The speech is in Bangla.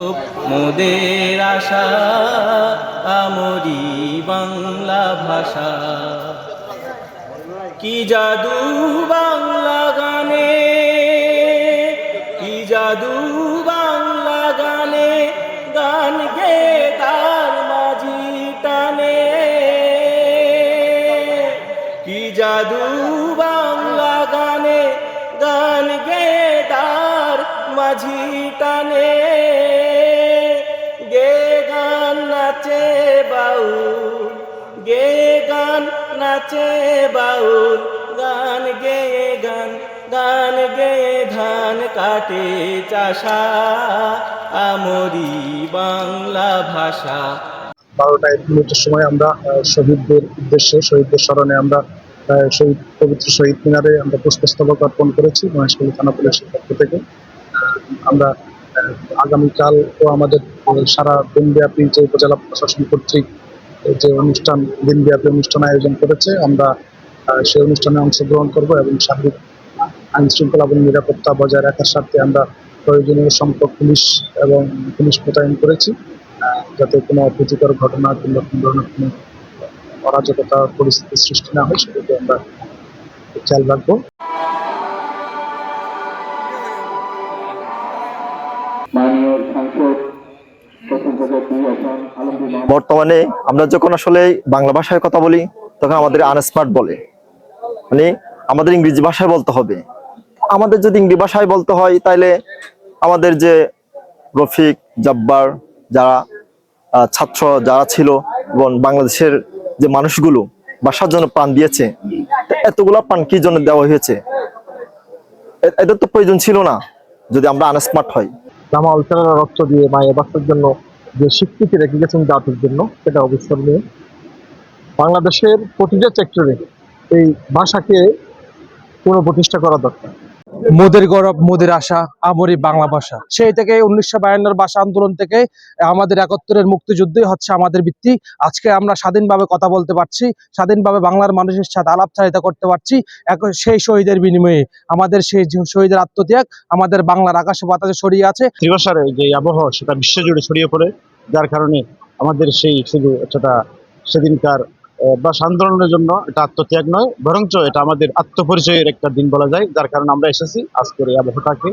মোদের আশা আমরি বাংলা ভাষা, কি জাদু বাংলা গানে, কি জাদু বাংলা গানে, গান গে তার মাঝি টানে, কি জাদু বাংলা গানে, গান গে তার মাঝি টানে, গে গান নাচে বাউল, গে গান নাচে বাউল, গান গে গান, গান গে ধান কাটে চাষা আমরি বাংলা ভাষা। 12টা 1 মিনিটের সময় আমরা শহীদদের উদ্দেশ্যে, শহীদদের স্মরণে আমরা পবিত্র শহীদ মিনারে আমরা পুষ্পস্তবক অর্পণ করেছি মহেশখালী থানা পুলিশের পক্ষ থেকে। আমরা আগামীকাল তো আমাদের সারা দিনব্যাপী যে উপজেলা প্রশাসন কর্তৃক যে অনুষ্ঠান, দিনব্যাপী অনুষ্ঠান আয়োজন করেছে, আমরা সেই অনুষ্ঠানে অংশগ্রহণ করব এবং সার্বিক আইন শৃঙ্খলা এবং নিরাপত্তা বজায় রাখার স্বার্থে আমরা প্রয়োজনীয় সংখ্যক পুলিশ মোতায়েন করেছি, যাতে কোনো অপ্রীতিকর ঘটনা কিংবা কোনো ধরনের কোনো অরাজকতা পরিস্থিতি সৃষ্টি না হয় সেটাকে আমরা খেয়াল রাখবো। বর্তমানে আমরা যখন আসলে বাংলা ভাষায় কথা বলি তখন আমাদের আনস্মার্ট বলে, মানে আমাদের ইংরেজি ভাষায় বলতে হবে। আমাদের যদি ইংরেজি ভাষায় বলতে হয় তাহলে আমাদের যে রফিক, জব্বার, যারা ছাত্র যারা ছিল এবং বাংলাদেশের যে মানুষগুলো ভাষার জন্য প্রাণ দিয়েছে, এতগুলা প্রাণ কি জন্য দেওয়া হয়েছে? এটা তো প্রয়োজন ছিল না যদি আমরা আনস্মার্ট হই। জামা আলসারা রক্ত দিয়ে মায়ের বাচ্চার জন্য যে স্বীকৃতি রেখে গেছেন জাতির জন্য, সেটা অবিস্মরণীয়। বাংলাদেশের প্রতিটা সেক্টরে এই ভাষাকে পুনঃপ্রতিষ্ঠা করা দরকার। মোদের গৌরব, মোদের আশা, আমরি বাংলা ভাষা। সেই থেকে 1952 ভাষা আন্দোলন থেকে আমাদের 71-এর মুক্তিযুদ্ধই হচ্ছে আমাদের ভিত্তি। আজকে আমরা স্বাধীনভাবে কথা বলতে পারছি, স্বাধীনভাবে বাংলার মানুষের সাথে আলাপচারিতা করতে পারছি। সেই শহীদের বিনিময়ে আমাদের সেই শহীদের আত্মত্যাগ আমাদের বাংলার আকাশে বাতাসে ছড়িয়ে আছে। ত্রিভাষার যে আবহাওয়া সেটা বিশ্বজুড়ে ছড়িয়ে পড়ে, যার কারণে আমাদের সেই শুধু একটা সেদিনকার ভাষা আন্দোলনের জন্য এটা আত্মত্যাগ নয়, বরঞ্চ এটা আমাদের আত্মপরিচয়ের একটা দিন বলা যায়, যার কারণে আমরা এসেছি আজকের এই আবহাওয়াটাকে